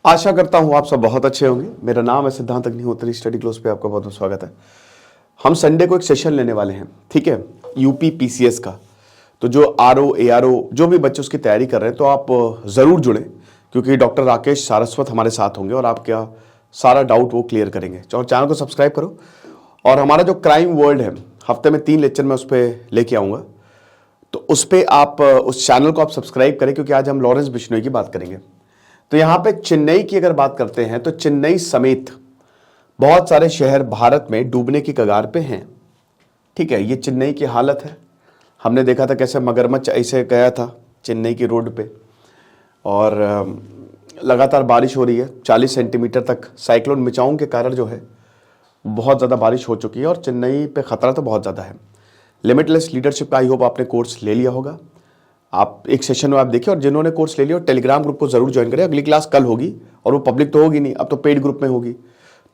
आशा करता हूँ आप सब बहुत अच्छे होंगे। मेरा नाम है सिद्धांत अग्निहोत्री। स्टडी क्लोज पे आपका बहुत बहुत स्वागत है। हम संडे को एक सेशन लेने वाले हैं, ठीक है, यूपी पीसीएस का। तो जो आरओ एआरओ जो भी बच्चे उसकी तैयारी कर रहे हैं तो आप ज़रूर जुड़ें, क्योंकि डॉक्टर राकेश सारस्वत हमारे साथ होंगे और आपका सारा डाउट वो क्लियर करेंगे। और चैनल को सब्सक्राइब करो। और हमारा जो क्राइम वर्ल्ड है, हफ्ते में 3 लेक्चर मैं उस पर लेके आऊँगा, तो उस पर आप उस चैनल को आप सब्सक्राइब करें, क्योंकि आज हम लॉरेंस बिश्नोई की बात करेंगे। तो यहाँ पे चेन्नई की अगर बात करते हैं तो चेन्नई समेत बहुत सारे शहर भारत में डूबने की कगार पे हैं, ठीक है। ये चेन्नई की हालत है। हमने देखा था कैसे मगरमच्छ ऐसे गया था चेन्नई की रोड पे, और लगातार बारिश हो रही है। 40 सेंटीमीटर तक साइक्लोन मिचाओंग के कारण जो है बहुत ज़्यादा बारिश हो चुकी है, और चेन्नई पे ख़तरा तो बहुत ज़्यादा है। लिमिटलेस लीडरशिप का आई होप आपने कोर्स ले लिया होगा। आप एक सेशन में आप देखिए, और जिन्होंने कोर्स ले लिया टेलीग्राम ग्रुप को जरूर ज्वाइन करें। अगली क्लास कल होगी और वो पब्लिक तो होगी नहीं, अब तो पेड ग्रुप में होगी।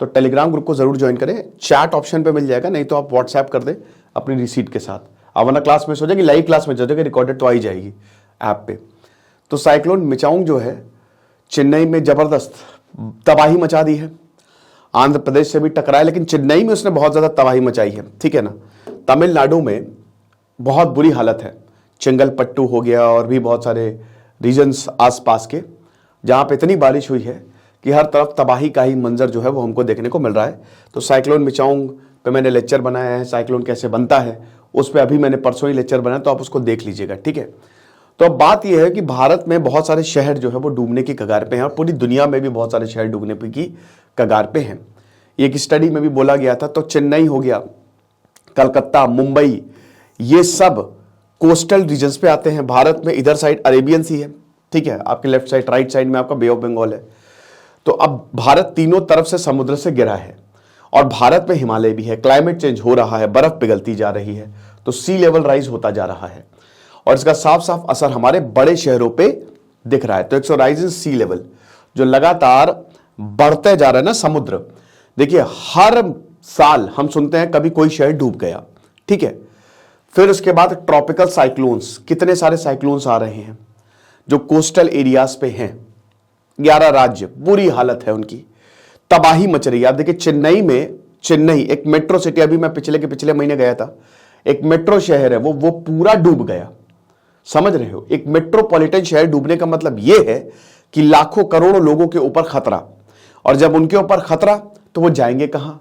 तो टेलीग्राम ग्रुप को जरूर ज्वाइन करें। चैट ऑप्शन पे मिल जाएगा, नहीं तो आप व्हाट्सएप कर दें अपनी रिसीट के साथ। अब वरना क्लास में हो जाएगी, लाइव क्लास में हो जाएगी, रिकॉर्डेड तो आ ही जाएगी ऐप पे। तो साइक्लोन मिचाओंग जो है चेन्नई में जबरदस्त तबाही मचा दी है। आंध्र प्रदेश से भी टकराया, लेकिन चेन्नई में उसने बहुत ज्यादा तबाही मचाई है, ठीक है ना। तमिलनाडु में बहुत बुरी हालत है। चेंगलपट्टू हो गया और भी बहुत सारे रीजन्स आसपास के, जहाँ पे इतनी बारिश हुई है कि हर तरफ तबाही का ही मंजर जो है वो हमको देखने को मिल रहा है। तो साइक्लोन मिचाओंग पे मैंने लेक्चर बनाया है, साइक्लोन कैसे बनता है उस पर अभी मैंने परसों ही लेक्चर बनाया, तो आप उसको देख लीजिएगा, ठीक है। तो अब बात यह है कि भारत में बहुत सारे शहर जो है वो डूबने की कगार पे हैं, और पूरी दुनिया में भी बहुत सारे शहर डूबने की कगार पे हैं। एक स्टडी में भी बोला गया था। तो चेन्नई हो गया, कलकत्ता, मुंबई, ये सब कोस्टल रीजन्स पे आते हैं। भारत में इधर साइड अरेबियन सी है, ठीक है, आपके लेफ्ट साइड राइट साइड में आपका बे ऑफ बंगाल है। तो अब भारत तीनों तरफ से समुद्र से घिरा है, और भारत में हिमालय भी है। क्लाइमेट चेंज हो रहा है, बर्फ पिघलती जा रही है, तो सी लेवल राइज होता जा रहा है, और इसका साफ साफ असर हमारे बड़े शहरों पे दिख रहा है। तो 100 राइज इन सी लेवल जो लगातार बढ़ते जा रहा है ना समुद्र। देखिए हर साल हम सुनते हैं कभी कोई शहर डूब गया, ठीक है। फिर उसके बाद ट्रॉपिकल साइक्लोन्स, कितने सारे साइक्लोन्स आ रहे हैं जो कोस्टल एरियाज पे हैं। 11 राज्य, बुरी हालत है उनकी, तबाही मच रही है। आप देखिए चेन्नई में, चेन्नई एक मेट्रो सिटी, अभी मैं पिछले महीने गया था, एक मेट्रो शहर है वो पूरा डूब गया। समझ रहे हो, एक मेट्रोपॉलिटन शहर डूबने का मतलब यह है कि लाखों करोड़ों लोगों के ऊपर खतरा, और जब उनके ऊपर खतरा तो वो जाएंगे कहां।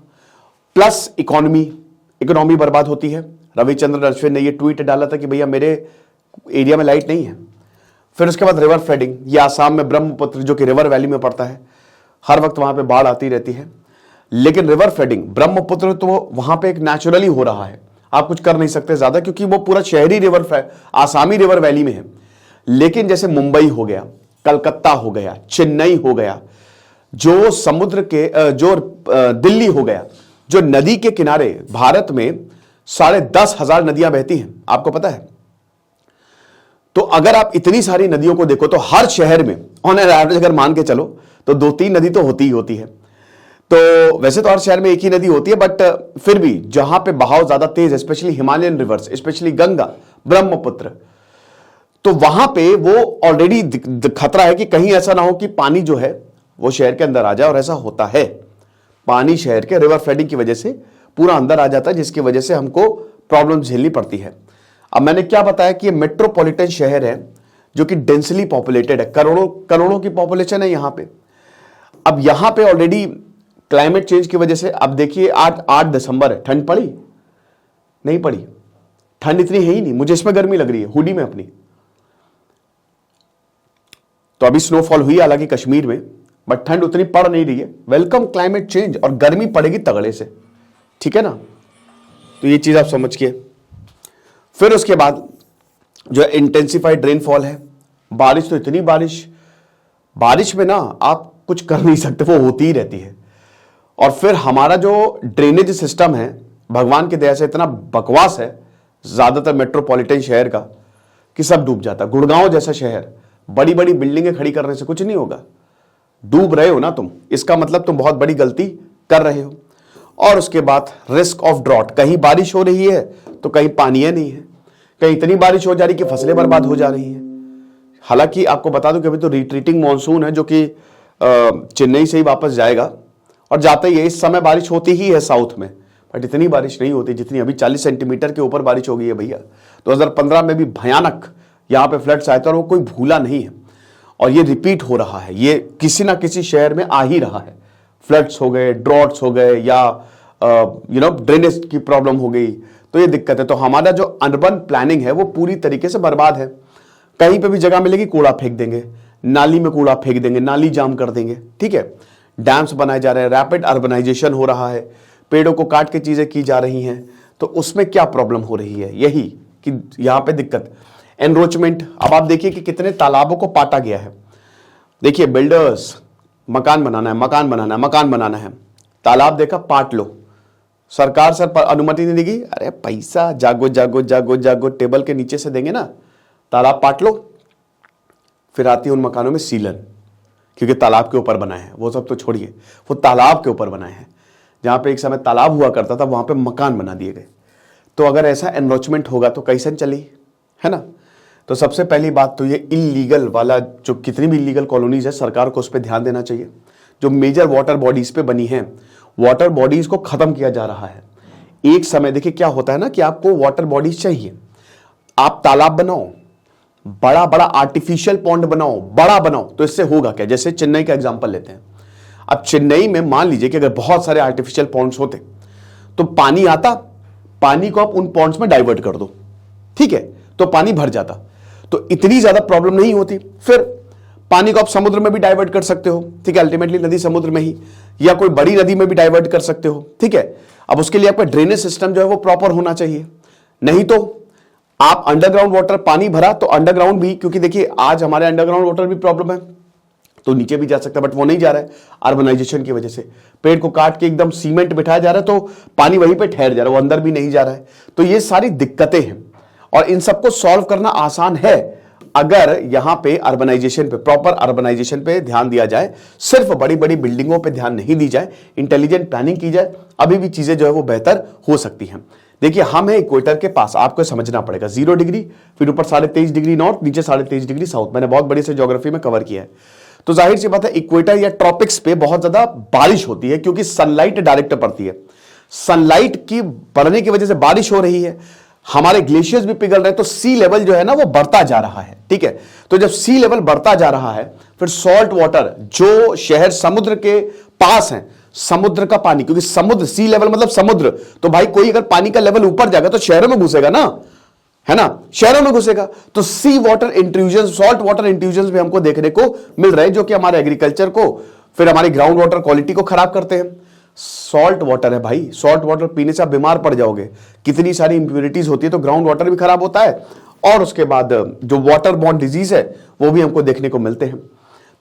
प्लस इकोनॉमी बर्बाद होती है। रविचंद्रन अश्विन ने ये ट्वीट डाला था कि भैया मेरे एरिया में लाइट नहीं है। फिर उसके बाद रिवर फ्लडिंग, ये आसाम में ब्रह्मपुत्र जो कि रिवर वैली में पड़ता है, हर वक्त वहां पे बाढ़ आती रहती है। लेकिन रिवर फ्लडिंग ब्रह्मपुत्र तो वहां पे एक नेचुरली हो रहा है, आप कुछ कर नहीं सकते ज्यादा, क्योंकि वो पूरा शहरी रिवर आसामी रिवर वैली में है। लेकिन जैसे मुंबई हो गया, कलकत्ता हो गया, चेन्नई हो गया, जो समुद्र के जो दिल्ली हो गया, जो नदी के किनारे, भारत में 10,500 नदियां बहती हैं, आपको पता है। तो अगर आप इतनी सारी नदियों को देखो तो हर शहर में ऑन एन एवरेज अगर मान के चलो तो 2-3 नदी तो होती ही होती है। तो वैसे तो हर शहर में एक ही नदी होती है, बट फिर भी जहां पे बहाव ज्यादा तेज है, specially Himalayan reverse, specially Ganga, Brahmaputra, तो वहां पे वो ऑलरेडी खतरा है कि कहीं ऐसा ना हो कि पानी जो है वो शहर के अंदर आ जाए, और ऐसा होता है। पानी शहर के रिवर फ्लडिंग की वजह से पूरा अंदर आ जाता है, जिसकी वजह से हमको प्रॉब्लम झेलनी पड़ती है। अब मैंने क्या बताया कि ये मेट्रोपॉलिटन शहर है जो कि डेंसली पॉपुलेटेड है, करोड़ों की पॉपुलेशन है यहां पे। अब यहां पे ऑलरेडी क्लाइमेट चेंज की वजह से, अब देखिए आज 8 दिसंबर है, ठंड पड़ी नहीं पड़ी? ठंड इतनी है ही नहीं, मुझे इसमें गर्मी लग रही है हुडी में अपनी। तो अभी स्नोफॉल हुई हालांकि कश्मीर में, बट ठंड उतनी पड़ नहीं रही है। वेलकम क्लाइमेट चेंज, और गर्मी पड़ेगी तगड़े से, ठीक है ना। तो ये चीज आप समझिए। फिर उसके बाद जो इंटेंसिफाइड रेनफॉल है, बारिश तो इतनी बारिश में ना आप कुछ कर नहीं सकते, वो होती ही रहती है। और फिर हमारा जो ड्रेनेज सिस्टम है भगवान की दया से इतना बकवास है ज्यादातर मेट्रोपॉलिटन शहर का कि सब डूब जाता। गुड़गांव जैसा शहर, बड़ी बड़ी बिल्डिंगें खड़ी करने से कुछ नहीं होगा। डूब रहे हो ना तुम, इसका मतलब तुम बहुत बड़ी गलती कर रहे हो। और उसके बाद रिस्क ऑफ ड्रॉट, कहीं बारिश हो रही है तो कहीं पानी नहीं है, कहीं इतनी बारिश हो जा रही कि फसलें बर्बाद हो जा रही हैं। हालांकि आपको बता दूं कि अभी तो रिट्रीटिंग मॉनसून है जो कि चेन्नई से ही वापस जाएगा और जाते ही इस समय बारिश होती ही है साउथ में, बट इतनी बारिश नहीं होती जितनी अभी 40 सेंटीमीटर के ऊपर बारिश हो गई है भैया। 2015 में भी भयानक यहाँ पे फ्लड्स आए थे और वो कोई भूला नहीं है, और ये रिपीट हो रहा है, ये किसी ना किसी शहर में आ ही रहा है। फ्लड्स हो गए, ड्रॉट्स हो गए, या ड्रेनेज की प्रॉब्लम हो गई, तो ये दिक्कत है। तो हमारा जो अर्बन प्लानिंग है वो पूरी तरीके से बर्बाद है। कहीं पे भी जगह मिलेगी कूड़ा फेंक देंगे, नाली में कूड़ा फेंक देंगे, नाली जाम कर देंगे, ठीक है। डैम्स बनाए जा रहे हैं, रैपिड अर्बनाइजेशन हो रहा है, पेड़ों को काट के चीजें की जा रही हैं। तो उसमें क्या प्रॉब्लम हो रही है, यही कि यहां पे दिक्कत। एनरोचमेंट, अब आप देखिए कि कितने तालाबों को पाटा गया है। देखिए बिल्डर्स, मकान बनाना है, मकान बनाना है, मकान बनाना है, तालाब देखा पाट लो, सरकार सर पर अनुमति नहीं देगी, अरे पैसा जागो जागो जागो जागो टेबल के नीचे से देंगे ना, तालाब पाट लो। फिर आती है उन मकानों में सीलन, क्योंकि तालाब के ऊपर बनाए हैं, वो सब तो छोड़िए, वो तालाब के ऊपर बनाए हैं। जहां पे एक समय तालाब हुआ करता था वहां पे मकान बना दिए गए। तो अगर ऐसा एनरोचमेंट होगा तो कैसे चली, है ना। तो सबसे पहली बात तो ये इलीगल वाला, जो कितनी भी इलीगल कॉलोनीज है, सरकार को उस पर ध्यान देना चाहिए। जो मेजर वाटर बॉडीज पे बनी है, वाटर बॉडीज को खत्म किया जा रहा है। एक समय देखिए क्या होता है ना कि आपको वाटर बॉडीज चाहिए, आप तालाब बनाओ, बड़ा बड़ा आर्टिफिशियल पॉन्ड बनाओ, बड़ा बनाओ, तो इससे होगा क्या। जैसे चेन्नई का एग्जांपल लेते हैं, अब चेन्नई में मान लीजिए कि अगर बहुत सारे आर्टिफिशियल पॉन्ड्स होते तो पानी आता, पानी को आप उन पॉन्ड्स में डाइवर्ट कर दो, ठीक है, तो पानी भर जाता, तो इतनी ज्यादा प्रॉब्लम नहीं होती। फिर पानी को आप समुद्र में भी डाइवर्ट कर सकते हो, ठीक है, अल्टीमेटली नदी समुद्र में ही, या कोई बड़ी नदी में भी डाइवर्ट कर सकते हो, ठीक है। अब उसके लिए आपका ड्रेनेज सिस्टम जो है वो प्रॉपर होना चाहिए, नहीं तो आप अंडरग्राउंड वाटर, पानी भरा तो अंडरग्राउंड भी, क्योंकि देखिए आज हमारे अंडरग्राउंड वाटर भी प्रॉब्लम है, तो नीचे भी जा सकता है, बट वो नहीं जा रहा है अर्बनाइजेशन की वजह से। पेड़ को काट के एकदम सीमेंट बिठाया जा रहा है, तो पानी वहीं पे ठहर जा रहा है, वो अंदर भी नहीं जा रहा है। तो ये सारी दिक्कतें हैं, और इन सबको सॉल्व करना आसान है अगर यहां पे अर्बनाइजेशन पे, प्रॉपर अर्बनाइजेशन पे ध्यान दिया जाए, सिर्फ बड़ी बड़ी बिल्डिंगों पे ध्यान नहीं दी जाए, इंटेलिजेंट प्लानिंग की जाए, अभी भी चीजें जो है वो बेहतर हो सकती हैं। देखिए हम है इक्वेटर के पास, आपको समझना पड़ेगा, 0 डिग्री, फिर ऊपर 23.5 डिग्री नॉर्थ, नीचे 23.5 डिग्री साउथ, मैंने बहुत बड़ी से ज्योग्राफी में कवर किया है। तो जाहिर सी बात है इक्वेटर या ट्रॉपिक्स पे बहुत ज्यादा बारिश होती है, क्योंकि सनलाइट डायरेक्ट पड़ती है, सनलाइट की पड़ने की वजह से बारिश हो रही है, हमारे ग्लेशियर्स भी पिघल रहे हैं, तो सी लेवल जो है ना वो बढ़ता जा रहा है, ठीक है। तो जब सी लेवल बढ़ता जा रहा है, फिर सॉल्ट वाटर, जो शहर समुद्र के पास हैं, समुद्र का पानी, क्योंकि समुद्र, सी लेवल मतलब समुद्र, तो भाई कोई अगर पानी का लेवल ऊपर जाएगा तो शहरों में घुसेगा ना, है ना, शहरों में घुसेगा। तो sea water intrusion, salt water intrusion भी हमको देखने को मिल रहे हैं, जो कि हमारे एग्रीकल्चर को, फिर हमारी ग्राउंड वाटर क्वालिटी को खराब करते हैं। सॉल्ट वाटर है भाई, सॉल्ट वाटर पीने से आप बीमार पड़ जाओगे, कितनी सारी इंप्योरिटीज होती है, तो ग्राउंड वाटर भी खराब होता है, और उसके बाद जो वाटर बॉर्न डिजीज है वो भी हमको देखने को मिलते हैं।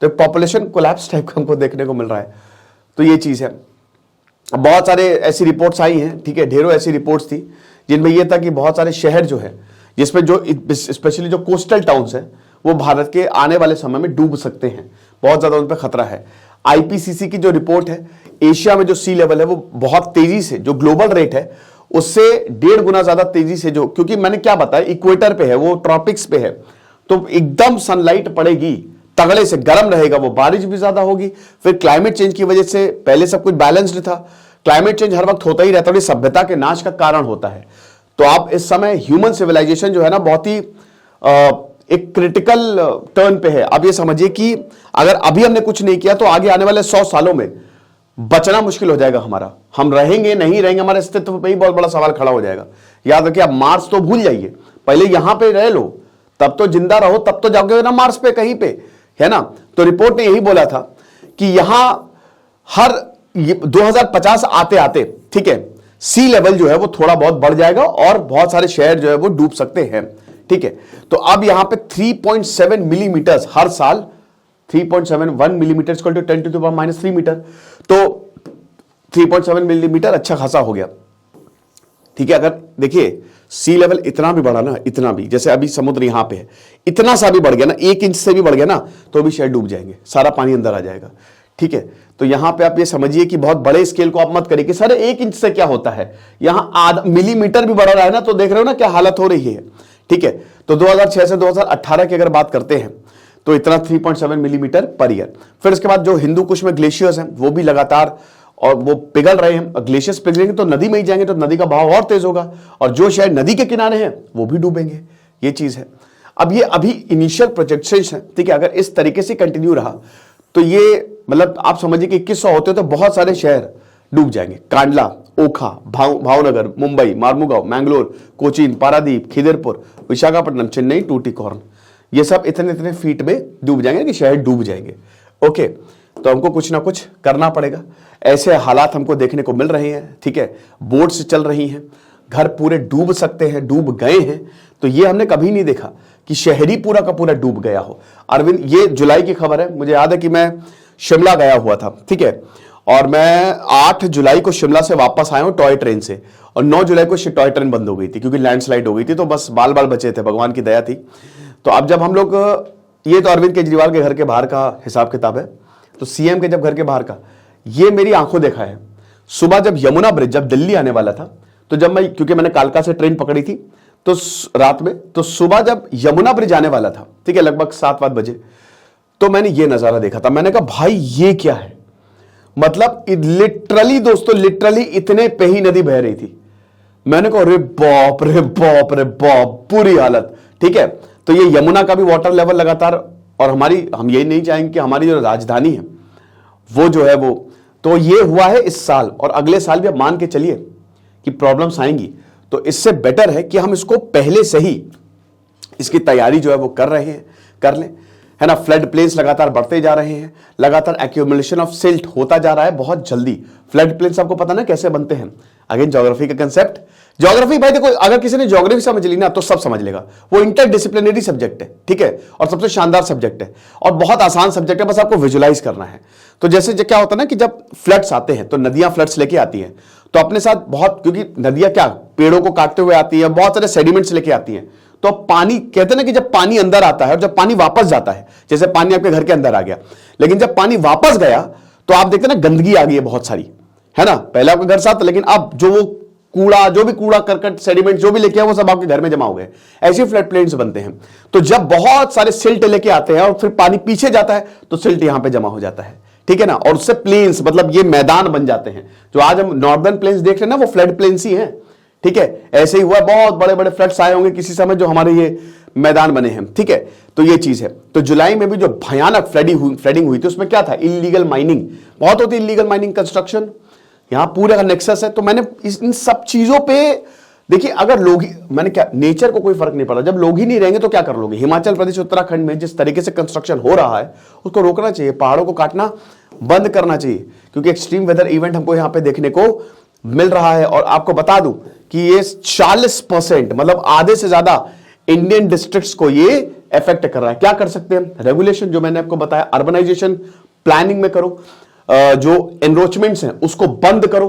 तो पॉपुलेशन कोलैप्स टाइप का हमको देखने को मिल रहा है। तो ये चीज है। बहुत सारे ऐसी रिपोर्ट्स आई हैं, ठीक है, ढेरों ऐसी रिपोर्ट्स थी जिनमें यह था कि बहुत सारे शहर जो है, जिसमें जो स्पेशली जो कोस्टल टाउन्स हैं, वो भारत के आने वाले समय में डूब सकते हैं, बहुत ज्यादा उन पर खतरा है। आईपीसीसी की जो रिपोर्ट है, एशिया में जो सी लेवल है वो बहुत तेजी से, जो ग्लोबल रेट है उससे 1.5 गुना ज्यादा तेजी से, जो, क्योंकि मैंने क्या बताया, इक्वेटर पे है, वो ट्रॉपिक्स पे है, तो एकदम सनलाइट पड़ेगी, तगड़े से गर्म रहेगा, वो बारिश भी ज्यादा होगी। फिर क्लाइमेट चेंज की वजह से पहले सब कुछ बैलेंस्ड था, क्लाइमेट चेंज हर वक्त होता ही रहता है, सभ्यता के नाश का कारण होता है। तो आप इस समय ह्यूमन सिविलाइजेशन जो है ना बहुत ही एक क्रिटिकल टर्न पे है। अब ये समझिए कि अगर अभी हमने कुछ नहीं किया तो आगे आने वाले 100 सालों में बचना मुश्किल हो जाएगा हमारा, हम रहेंगे नहीं रहेंगे, हमारे अस्तित्व पे ही बहुत बड़ा सवाल खड़ा हो जाएगा। याद रखिए, आप मार्स तो भूल जाइए, पहले यहां पे रह लो, तब तो जिंदा रहो, तब तो जाओगे ना मार्स पे कहीं पे, है ना। तो रिपोर्ट ने यही बोला था कि यहां हर 2050 आते आते, ठीक है, सी लेवल जो है वो थोड़ा बहुत बढ़ जाएगा और बहुत सारे शहर जो है वो डूब सकते हैं, ठीक है। तो अब यहां पे 3.7 मिलीमीटर हर साल, 3.71 millimetre equal to 10 to the power -3 metre, तो 3.7 मिलीमीटर अच्छा खासा हो गया, ठीक है। अगर देखिए सी लेवल इतना भी बढ़ा ना, इतना भी, जैसे अभी समुद्र यहां पे है, इतना सा भी बढ़ गया ना, 1 इंच से भी बढ़ गया ना, तो भी शहर डूब जाएंगे, सारा पानी अंदर आ जाएगा, ठीक है। तो यहां पे आप ये समझिए कि बहुत बड़े स्केल को आप मत करिए कि सर 1 इंच से क्या होता है, यहां आधा मिलीमीटर भी बढ़ रहा है ना, तो देख रहे हो ना क्या हालत हो रही है, ठीक है। तो 2006 से 2018 की अगर बात करते हैं तो इतना 3.7 मिलीमीटर पर ईयर। फिर उसके बाद जो हिंदू कुश में ग्लेशियर्स हैं वो भी लगातार और वो पिघल रहे हैं। ग्लेशियर्स पिघलेंगे तो नदी में ही जाएंगे, तो नदी का बहाव और तेज होगा, और जो शहर नदी के किनारे हैं वो भी डूबेंगे। ये चीज है। अब ये अभी इनिशियल प्रोजेक्शंस हैं, ठीक है। अगर इस तरीके से कंटिन्यू रहा तो ये मतलब आप समझिए कि 2100 होते तो बहुत सारे शहर डूब जाएंगे। कांडला, ओखा, भावनगर, मुंबई, मार्मुगांव, मैंगलोर, कोचीन, पारादीप, खिदरपुर, विशाखापट्टनम, चेन्नई, टूटीकॉर्न, ये सब इतने इतने फीट में डूब जाएंगे कि शहर डूब जाएंगे। ओके, तो हमको कुछ ना कुछ करना पड़ेगा। ऐसे हालात हमको देखने को मिल रहे हैं, ठीक है। बोट्स चल रही हैं, घर पूरे डूब सकते हैं, डूब गए हैं। तो ये हमने कभी नहीं देखा कि शहरी पूरा का पूरा डूब गया हो। अरविंद, ये जुलाई की खबर है। मुझे याद है कि मैं शिमला गया हुआ था, ठीक है, और मैं 8 जुलाई को शिमला से वापस आया हूं टॉय ट्रेन से, और 9 जुलाई को टॉय ट्रेन बंद हो गई थी क्योंकि लैंडस्लाइड हो गई थी। तो बस बाल बाल बचे थे, भगवान की दया थी। तो अब जब हम लोग, ये तो अरविंद केजरीवाल के घर के बाहर का हिसाब किताब है, तो सीएम के जब घर के बाहर का, ये मेरी आंखों देखा है। सुबह जब यमुना ब्रिज, जब दिल्ली आने वाला था, तो जब मैं, क्योंकि मैंने कालका से ट्रेन पकड़ी थी तो रात में, तो सुबह जब यमुना ब्रिज आने वाला था, ठीक है, लगभग 7-8 बजे, तो मैंने ये नजारा देखा था। मैंने कहा भाई ये क्या है, मतलब लिटरली दोस्तों, लिटरली इतने पे ही नदी बह रही थी। मैंने कहा अरे बाप रे बाप रे बाप, बुरी हालत, ठीक है। तो ये यमुना का भी वाटर लेवल लगातार, और हम यही नहीं चाहेंगे कि हमारी जो राजधानी है वो जो है वो, तो ये हुआ है इस साल, और अगले साल भी आप मान के चलिए कि प्रॉब्लम्स आएंगी। तो इससे बेटर है कि हम इसको पहले से ही इसकी तैयारी जो है वो कर लें, है ना। फ्लड प्लेन्स लगातार बढ़ते जा रहे हैं, लगातार एक्यूमुलेशन ऑफ सिल्ट होता जा रहा है बहुत जल्दी। फ्लड प्लेन्स आपको पता ना कैसे बनते हैं, अगेन ज्योग्राफी का कंसेप्ट। ज्योग्राफी भाई देखो, अगर किसी ने ज्योग्राफी समझ ली ना तो सब समझ लेगा। वो इंटरडिसिप्लिनरी सब्जेक्ट है, ठीक है, और सबसे शानदार सब्जेक्ट है, और बहुत आसान सब्जेक्ट है, बस आपको विजुलाइज करना है। तो जैसे क्या होता है ना कि जब फ्लड्स आते हैं तो नदियां फ्लड्स लेके आती हैं, तो अपने साथ बहुत, क्योंकि नदियां क्या पेड़ों को काटते हुए आती हैं, बहुत सारे सेडिमेंट्स लेके आती हैं। तो पानी, कहते हैं ना कि जब पानी अंदर आता है और जब पानी वापस जाता है, जैसे पानी आपके घर के अंदर आ गया, लेकिन जब पानी वापस गया तो आप देखते हैं ना गंदगी आ गई है बहुत सारी, है ना। पहले आपके घर साथ था, लेकिन अब जो वो कूड़ा, जो भी कूड़ा करकट सेडिमेंट जो भी लेके आए वो सब आपके घर में जमा हो गए। ऐसे फ्लड प्लेन्स बनते हैं। तो जब बहुत सारे सिल्ट लेके आते हैं और फिर पानी पीछे जाता है तो सिल्ट यहां पे जमा हो जाता है, ठीक है ना, और उससे प्लेन्स, मतलब ये मैदान बन जाते हैं। जो आज हम नॉर्दर्न प्लेन्स देख रहे हैं ना, वो फ्लड प्लेन्स ही हैं, ठीक है। ऐसे ही हुआ, बहुत बड़े बड़े फ्लड्स आए होंगे किसी समय जो हमारे ये मैदान बने हैं, ठीक है। तो ये चीज है। तो जुलाई में भी जो भयानक फ्लडिंग हुई थी उसमें क्या था, इलीगल माइनिंग बहुत होती है, इलीगल माइनिंग, कंस्ट्रक्शन, यहां पूरे का नेक्सस है। तो मैंने इन सब चीजों पे देखिए, अगर लोग ही, मैंने क्या, नेचर को कोई फर्क नहीं पड़ा, जब लोग ही नहीं रहेंगे तो क्या कर लोगे। हिमाचल प्रदेश, उत्तराखंड में जिस तरीके से कंस्ट्रक्शन हो रहा है उसको रोकना चाहिए, पहाड़ों को काटना बंद करना चाहिए, क्योंकि एक्सट्रीम वेदर इवेंट हमको यहां पे देखने को मिल रहा है। और आपको बता दूं कि ये 40%, मतलब आधे से ज्यादा इंडियन डिस्ट्रिक्ट्स को ये इफेक्ट कर रहा है। क्या कर सकते हैं, रेगुलेशन जो मैंने आपको बताया, अर्बनाइजेशन प्लानिंग में करो, जो एनरोचमेंट्स हैं उसको बंद करो,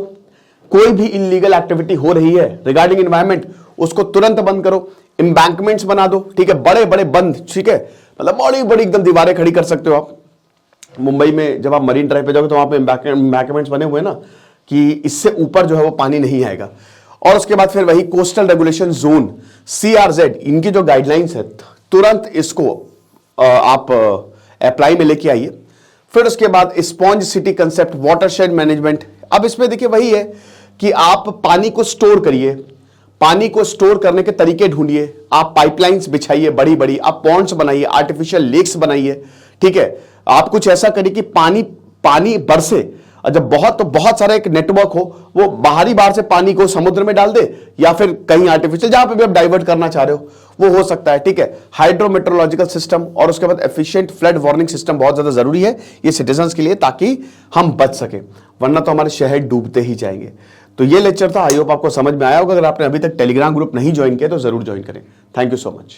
कोई भी इलीगल एक्टिविटी हो रही है रिगार्डिंग एनवायरमेंट उसको तुरंत बंद करो, एम्बैंकमेंट्स बना दो, ठीक है, बड़े बड़े बंद, ठीक है, मतलब बड़ी बड़ी एकदम दीवारें खड़ी कर सकते हो आप। मुंबई में जब आप मरीन ड्राइव पे जाओगे तो वहां पे एम्बैंकमेंट्स बने हुए ना कि इससे ऊपर जो है वो पानी नहीं आएगा। और उसके बाद फिर वही कोस्टल रेगुलेशन जोन, CRZ, इनकी जो गाइडलाइंस है तुरंत इसको आप अप्लाई में लेके आइए। फिर उसके बाद sponge city concept, watershed management. अब इसमें देखिए वही है कि आप पानी को स्टोर करिए, पानी को स्टोर करने के तरीके ढूंढिए, आप पाइपलाइंस बिछाइए बड़ी बड़ी, आप पॉन्ड्स बनाइए, आर्टिफिशियल लेक्स बनाइए, ठीक है। आप कुछ ऐसा करिए कि पानी बरसे, और जब बहुत सारा एक नेटवर्क हो, वो बाहर से पानी को समुद्र में डाल दे, या फिर कहीं आर्टिफिशियल जहां पे भी आप डाइवर्ट करना चाह रहे हो वो हो सकता है, ठीक है। हाइड्रोमेट्रोलॉजिकल सिस्टम, और उसके बाद एफिशिएंट फ्लड वार्निंग सिस्टम बहुत ज्यादा जरूरी है ये सिटीजंस के लिए, ताकि हम बच सके, वरना तो हमारे शहर डूबते ही जाएंगे। तो ये लेक्चर था, आई होप आपको समझ में आया होगा। अगर आपने अभी तक टेलीग्राम ग्रुप नहीं ज्वाइन किया तो जरूर ज्वाइन करें। Thank you so much.